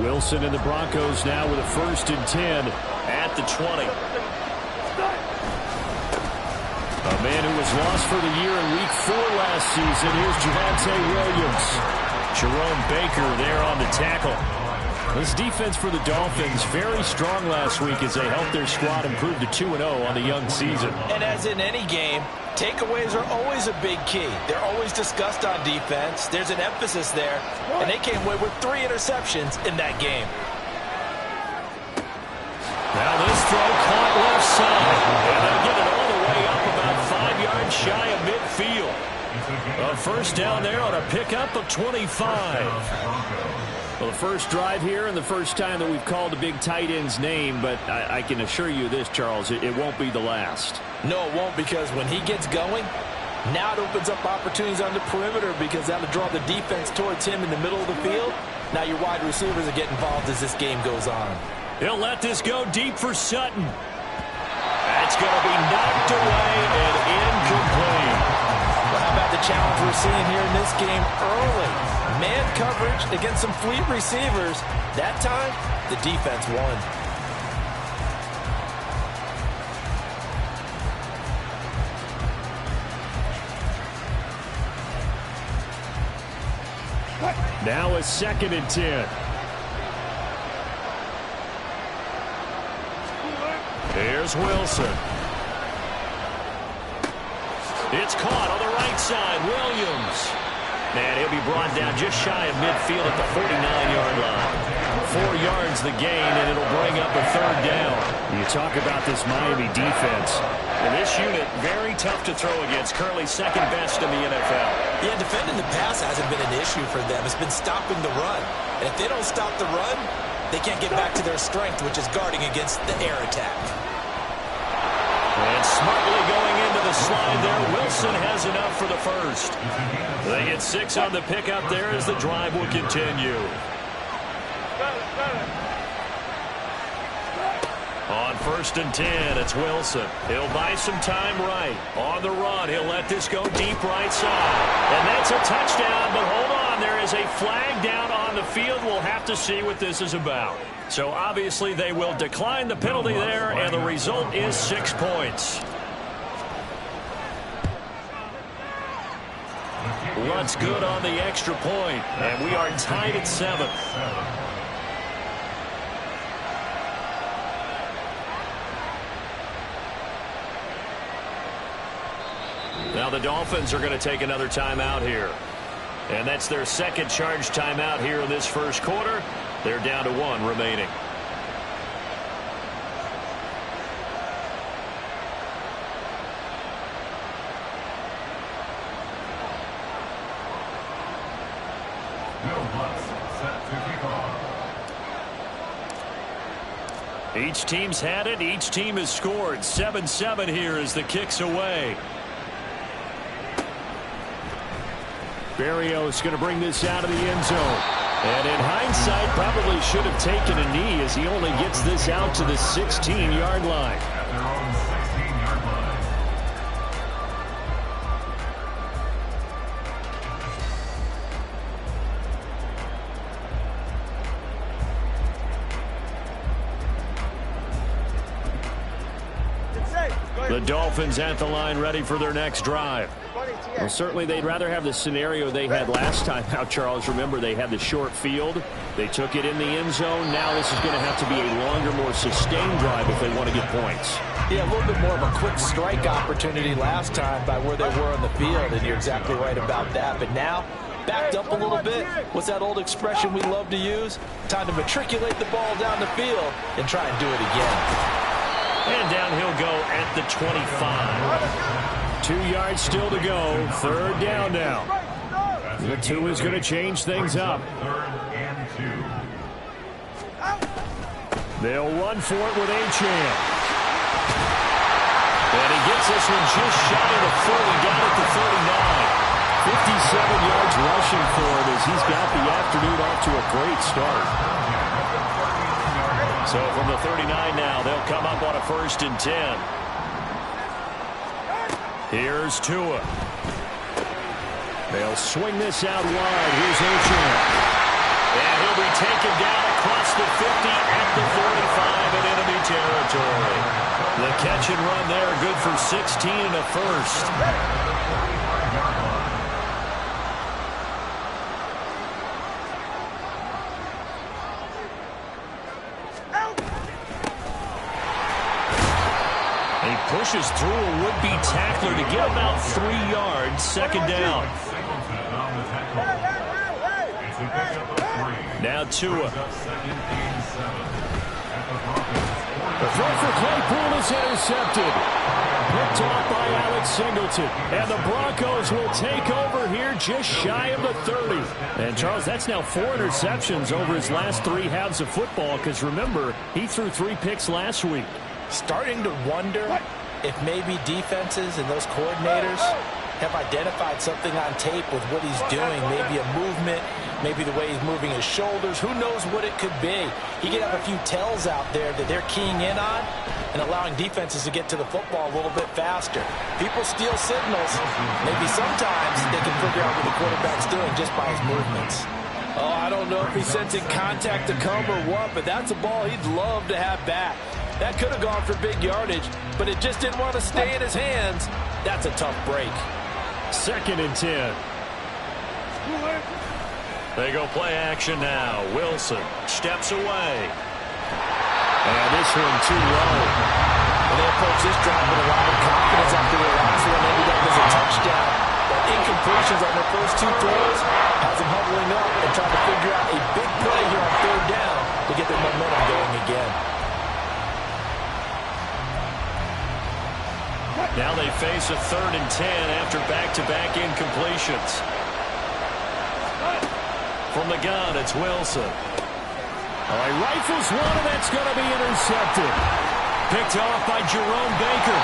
Wilson and the Broncos now with a 1st and 10 at the 20. A man who was lost for the year in Week 4 last season. Here's Javonte Williams. Jerome Baker there on the tackle. This defense for the Dolphins very strong last week as they helped their squad improve to 2-0 on the young season. And as in any game, takeaways are always a big key. They're always discussed on defense. There's an emphasis there, and they came away with 3 interceptions in that game. Now this throw caught left side, and they'll get it all the way up about 5 yards shy of midfield. A first down there on a pickup of 25. Well, the first drive here and the first time that we've called a big tight end's name, but I can assure you this, Charles, it won't be the last. No, it won't, because when he gets going, now it opens up opportunities on the perimeter because that'll draw the defense towards him in the middle of the field. Now your wide receivers will get involved as this game goes on. He'll let this go deep for Sutton. That's going to be knocked away and incomplete. Well, how about the challenge we're seeing here in this game early? Man coverage against some fleet receivers. That time, the defense won. Now a 2nd and 10. Here's Wilson. It's caught on the right side. Williams. And he'll be brought down just shy of midfield at the 49-yard line. 4 yards the gain, and it'll bring up a 3rd down. You talk about this Miami defense. And this unit, very tough to throw against. Currently 2nd best in the NFL. Yeah, defending the pass hasn't been an issue for them. It's been stopping the run. And if they don't stop the run, they can't get back to their strength, which is guarding against the air attack. And smartly going into the slide there. Wilson has enough for the first. They get 6 on the pickup there as the drive will continue. On 1st and 10, it's Wilson. He'll buy some time right. On the run, he'll let this go deep right side. And that's a touchdown, but hold on. There is a flag down on the field. We'll have to see what this is about. So obviously they will decline the penalty there, and the result is 6 points. What's good on the extra point, and we are tied at 7. Now the Dolphins are going to take another timeout here. And that's their 2nd charge timeout here in this first quarter. They're down to 1 remaining. Each team's had it. Each team has scored. 7-7 here as the kick's away. Berrios going to bring this out of the end zone. And in hindsight, probably should have taken a knee as he only gets this out to the 16-yard line. The Dolphins at the line ready for their next drive. Well, certainly they'd rather have the scenario they had last time out, Charles. Remember, they had the short field. They took it in the end zone. Now this is going to have to be a longer, more sustained drive if they want to get points. Yeah, a little bit more of a quick strike opportunity last time by where they were on the field, and you're exactly right about that. But now, backed up a little bit. What's that old expression we love to use? Time to matriculate the ball down the field and try and do it again. And down he'll go at the 25. 2 yards still to go. 3rd down now. The 2 is going to change things up. They'll run for it with Achane. And he gets this one just shy of the 40. Got it to 39. 57 yards rushing for him as he's got the afternoon off to a great start. So from the 39 now, they'll come up on a 1st and 10. Here's Tua. They'll swing this out wide. Here's Achane. And he'll be taken down across the 50 at the 45 in enemy territory. The catch and run there, good for 16 and a first. He pushes through a would-be tackler to get about 3 yards, second down. Now Tua. The throw for Claypool is intercepted. Picked off by Alex Singleton. And the Broncos will take over here just shy of the 30. And, Charles, that's now 4 interceptions over his last 3 halves of football, because, remember, he threw 3 picks last week. Starting to wonder if maybe defenses and those coordinators have identified something on tape with what he's doing. Maybe a movement, maybe the way he's moving his shoulders. Who knows what it could be? He could have a few tells out there that they're keying in on and allowing defenses to get to the football a little bit faster. People steal signals. Maybe sometimes they can figure out what the quarterback's doing just by his movements. Oh, I don't know if he's sensing contact to come or what, but that's a ball he'd love to have back. That could have gone for big yardage, but it just didn't want to stay in his hands. That's a tough break. Second and 10. They go play action now. Wilson steps away. And this one too low. And they approach this drive with a lot of confidence after the last one ended up as a touchdown. But incompletions on their first 2 throws has them huddling up and trying to figure out a big play here on 3rd down to get their momentum going again. Now they face a 3rd and 10 after back-to-back incompletions. From the gun, it's Wilson. All right, rifles one, and that's going to be intercepted. Picked off by Jerome Baker.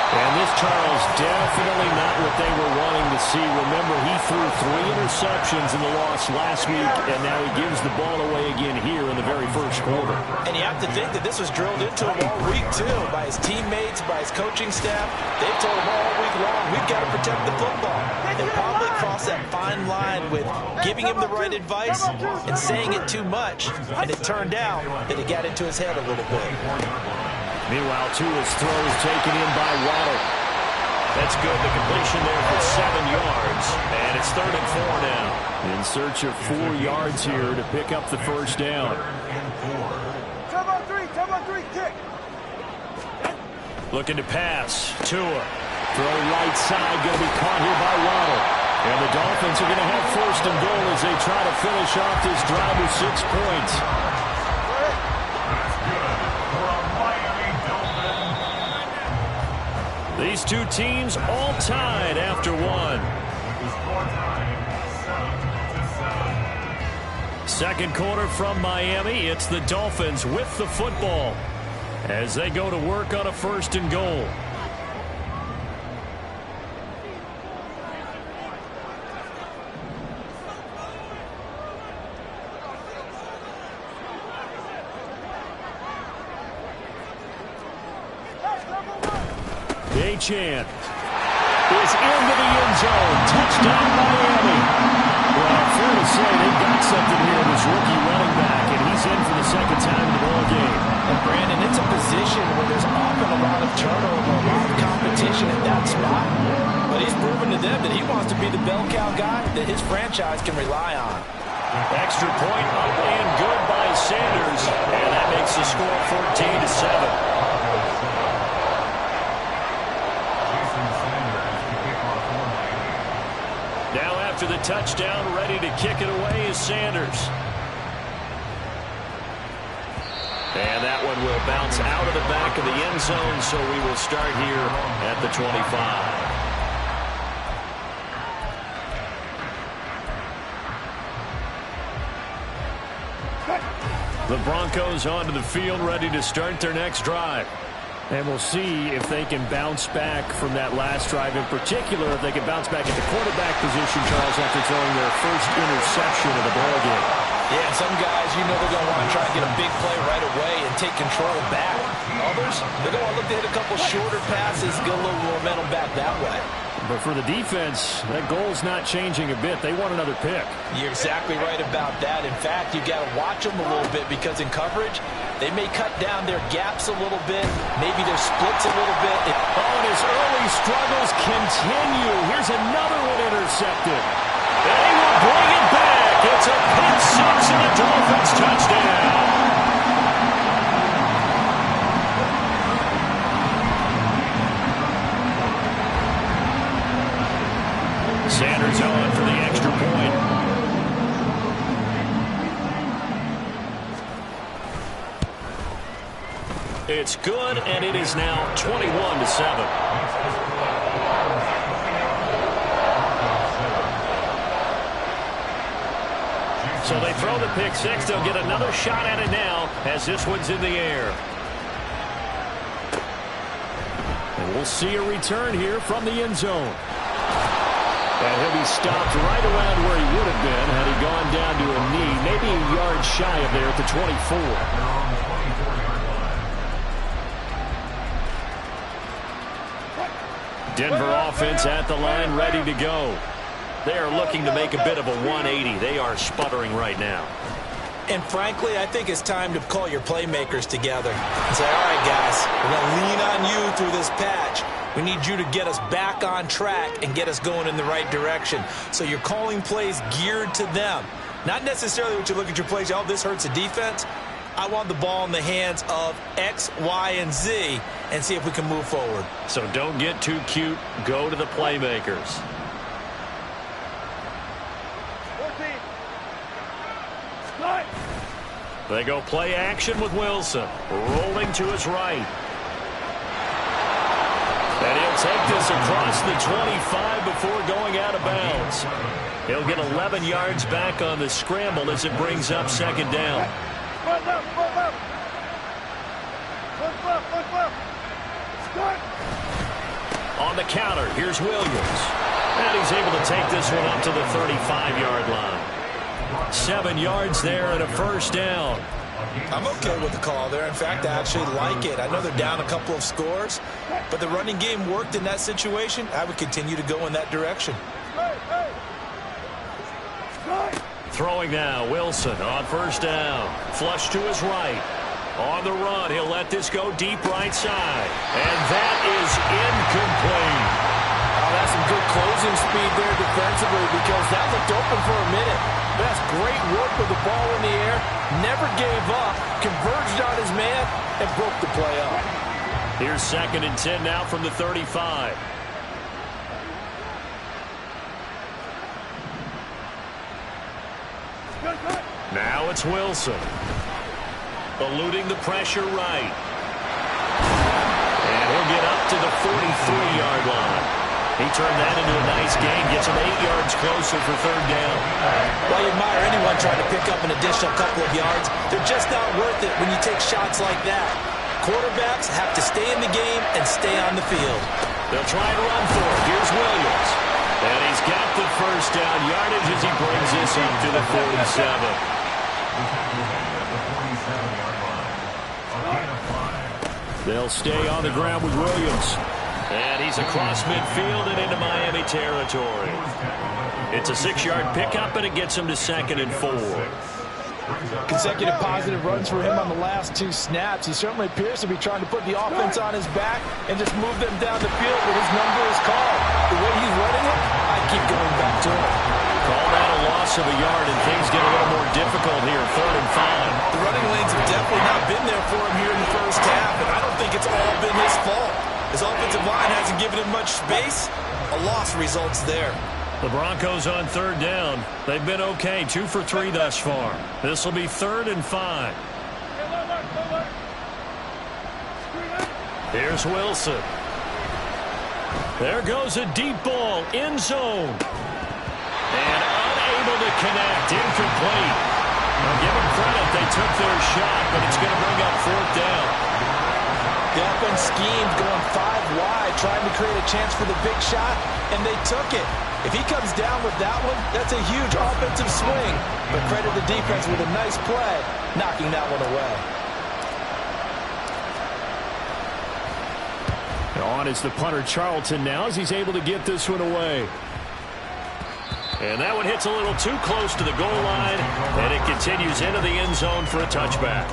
And this, Charles, definitely not what they were wanting to see. Remember, he threw 3 interceptions in the loss last week, and now he gives the ball away again here in the very first quarter. And you have to think that this was drilled into him all week, too, by his teammates, by his coaching staff. They've told him all week long, we've got to protect the football. They probably crossed that fine line with giving him the right advice and saying it too much, and it turned out that it got into his head a little bit. Meanwhile, Tua's throw is taken in by Waddle. That's good. The completion there for 7 yards. And it's 3rd and 4 now. In search of 4 yards here to pick up the first down. Come on, 3, kick. Looking to pass. Tua. Throw right side, going to be caught here by Waddle. And the Dolphins are going to have 1st and goal as they try to finish off this drive with 6 points. These 2 teams all tied after 1. Second quarter from Miami. It's the Dolphins with the football as they go to work on a 1st and goal. Achane is into the end zone. Touchdown, Miami. Well, fair to say they've got something here in this rookie running back, and he's in for the 2nd time in the ball game. And Brandon, it's a position where there's often a lot of turnover, a lot of competition at that spot. But he's proven to them that he wants to be the bell cow guy that his franchise can rely on. Extra point up and good by Sanders, and that makes the score 14-7. Now after the touchdown, ready to kick it away is Sanders. And that one will bounce out of the back of the end zone, so we will start here at the 25. The Broncos onto the field, ready to start their next drive. And we'll see if they can bounce back from that last drive. In particular, if they can bounce back at the quarterback position, Charles, after throwing their first interception of the ballgame. Yeah, some guys, you know they're going to want to try and get a big play right away and take control back. Others, they're going to look to hit a couple shorter passes, get a little momentum back that way. But for the defense, that goal's not changing a bit. They want another pick. You're exactly right about that. In fact, you got to watch them a little bit because in coverage, they may cut down their gaps a little bit, maybe their splits a little bit. Oh, and his early struggles continue. Here's another one intercepted. And he will bring it back. It's a pick six and a Dolphins touchdown. Sanders on for the extra point. It's good, and it is now 21-7. So they throw the pick six. They'll get another shot at it now as this one's in the air. And we'll see a return here from the end zone. And he'll be stopped right around where he would have been had he gone down to a knee, maybe a yard shy of there at the 24. Denver offense at the line, ready to go. They are looking to make a bit of a 180. They are sputtering right now. And frankly, I think it's time to call your playmakers together and say, all right, guys, we're going to lean on you through this patch. We need you to get us back on track and get us going in the right direction. So you're calling plays geared to them. Not necessarily what you look at your plays, oh, this hurts the defense. I want the ball in the hands of X, Y, and Z and see if we can move forward. So don't get too cute. Go to the playmakers. 14. Slide. They go play action with Wilson. Rolling to his right. And he'll take this across the 25 before going out of bounds. He'll get 11 yards back on the scramble as it brings up second down. One left, one left. One left, one left. Start. On the counter, here's Williams. And he's able to take this one up to the 35-yard line. 7 yards there and a first down. I'm okay with the call there. In fact, I actually like it. I know they're down a couple of scores, but the running game worked in that situation. I would continue to go in that direction. Throwing now, Wilson on first down. Flush to his right. On the run, he'll let this go deep right side. And that is incomplete. Oh, that's some good closing speed there defensively because that looked open for a minute. That's great work with the ball in the air. Never gave up. Converged on his man and broke the play up. Here's 2nd and 10 now from the 35. Now it's Wilson. Eluding the pressure right. And he'll get up to the 43-yard line. He turned that into a nice gain. Gets him 8 yards closer for third down. Well, you admire anyone trying to pick up an additional couple of yards. They're just not worth it when you take shots like that. Quarterbacks have to stay in the game and stay on the field. They'll try and run for it. Here's Williams. And he's got the first down yardage as he brings this up to the 47. They'll stay on the ground with Williams. And he's across midfield and into Miami territory. It's a 6-yard pickup, and it gets him to 2nd and 4. Consecutive positive runs for him on the last 2 snaps. He certainly appears to be trying to put the offense on his back and just move them down the field when his number is called. The way he's running it, I keep going back to him. Call that a loss of a yard, and things get a little more difficult here, 3rd and 5. The running lanes have definitely not been there for him here in the first half, and I don't think it's all been his fault. His offensive line hasn't given him much space. A loss results there. The Broncos on 3rd down. They've been okay, 2 for 3 thus far. This will be 3rd and 5. Here's Wilson. There goes a deep ball, end zone. And unable to connect, incomplete. I'll give them credit, they took their shot, but it's going to bring up 4th down. The offense schemed going 5 wide, trying to create a chance for the big shot, and they took it. If he comes down with that one, that's a huge offensive swing. But credit the defense with a nice play, knocking that one away. On is the punter Charlton now as he's able to get this one away. And that one hits a little too close to the goal line, and it continues into the end zone for a touchback.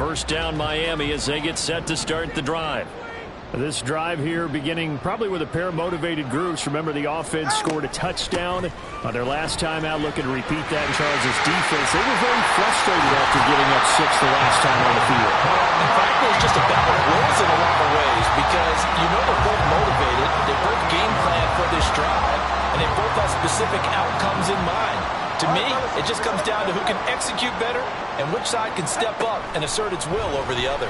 First down Miami as they get set to start the drive. This drive here beginning probably with a pair of motivated groups. Remember, the offense scored a touchdown on their last time out, looking to repeat that in Charles' defense. They were very frustrated after giving up 6 the last time on the field. In fact, it was just a battle of wills in a lot of ways because you know they're both motivated. They both game plan for this drive, and they both have specific outcomes in mind. To me, it just comes down to who can execute better and which side can step up and assert its will over the other.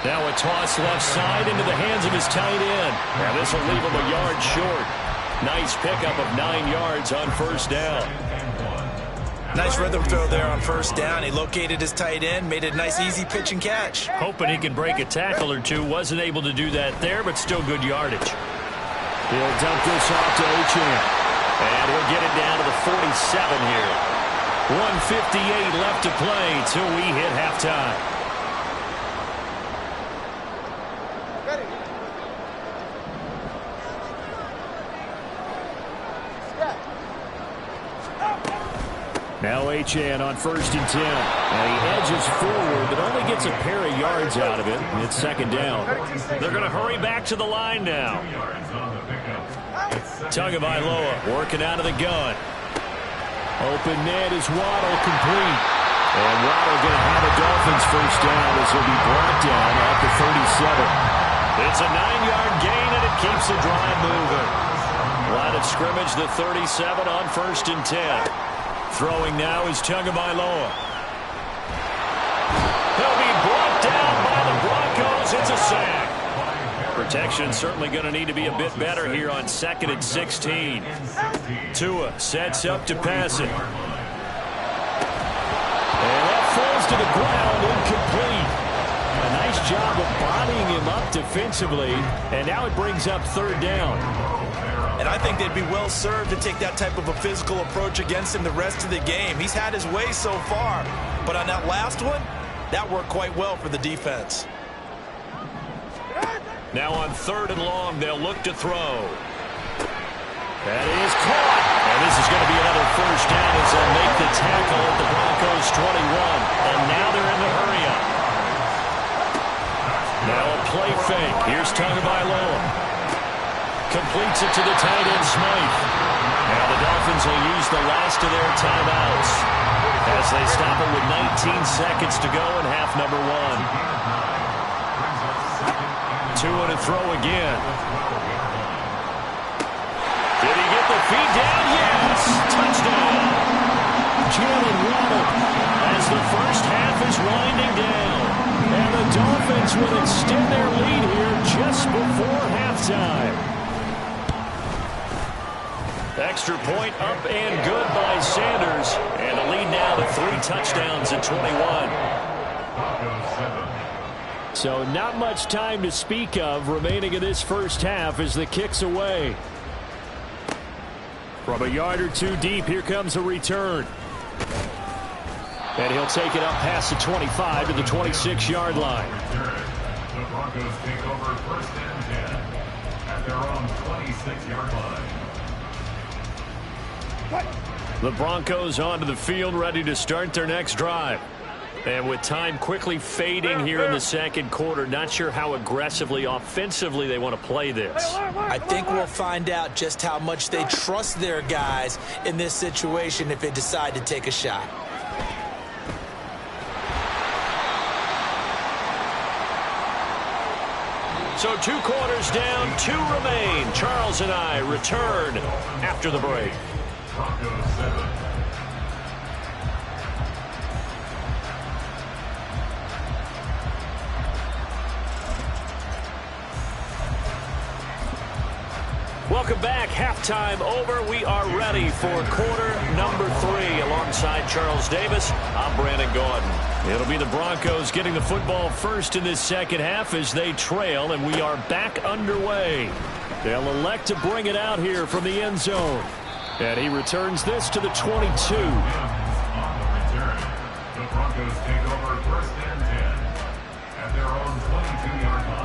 Now a toss left side into the hands of his tight end. Now this will leave him a yard short. Nice pickup of 9 yards on first down. Nice rhythm throw there on first down. He located his tight end, made it a nice easy pitch and catch. Hoping he could break a tackle or two. Wasn't able to do that there, but still good yardage. He'll dump this off to Achane. And we'll get it down to the 47 here. 1:58 left to play till we hit halftime. Now Achane on 1st and 10. And he edges forward, but only gets a pair of yards out of it. And it's second down. They're going to hurry back to the line now. Tagovailoa working out of the gun. Open net is Waddle, complete. And Waddle going to have a Dolphins first down as he'll be brought down at the 37. It's a 9-yard gain, and it keeps the drive moving. Line of scrimmage, the 37 on 1st and 10. Throwing now is Tagovailoa. He'll be brought down by the Broncos. It's a sack. Protection certainly going to need to be a bit better here on 2nd and 16. Tua sets up to pass it. And that falls to the ground, incomplete. A nice job of bodying him up defensively, and now it brings up 3rd down. And I think they'd be well served to take that type of a physical approach against him the rest of the game. He's had his way so far, but on that last one, that worked quite well for the defense. Now on 3rd and long, they'll look to throw. That is caught. And this is going to be another first down as they'll make the tackle at the Broncos 21. And now they're in the hurry-up. Now a play fake. Here's Tagovailoa. Completes it to the tight end, Smythe. Now the Dolphins will use the last of their timeouts as they stop it with 19 seconds to go in half number 1. Tua to throw again. Did he get the feed down? Yes! Touchdown! Jalen Waddle as the first half is winding down. And the Dolphins will extend their lead here just before halftime. Extra point up and good by Sanders. And a lead now to 3 touchdowns at 21. So not much time to speak of remaining in this first half as the kick's away. From a yard or 2 deep, here comes a return. And he'll take it up past the 25 to the 26-yard line. The Broncos take over 1st and 10 at their own 26-yard line. The Broncos onto the field, ready to start their next drive. And with time quickly fading here in the second quarter, not sure how aggressively, offensively they want to play this. I think we'll find out just how much they trust their guys in this situation if they decide to take a shot. So 2 quarters down, 2 remain. Charles and I return after the break. Broncos 7. Welcome back. Halftime over. We are ready for quarter number 3. Alongside Charles Davis, I'm Brandon Gordon. It'll be the Broncos getting the football first in this second half as they trail, and we are back underway. They'll elect to bring it out here from the end zone. And he returns this to the 22. On the return, the Broncos take over 1st and 10 22-yard line.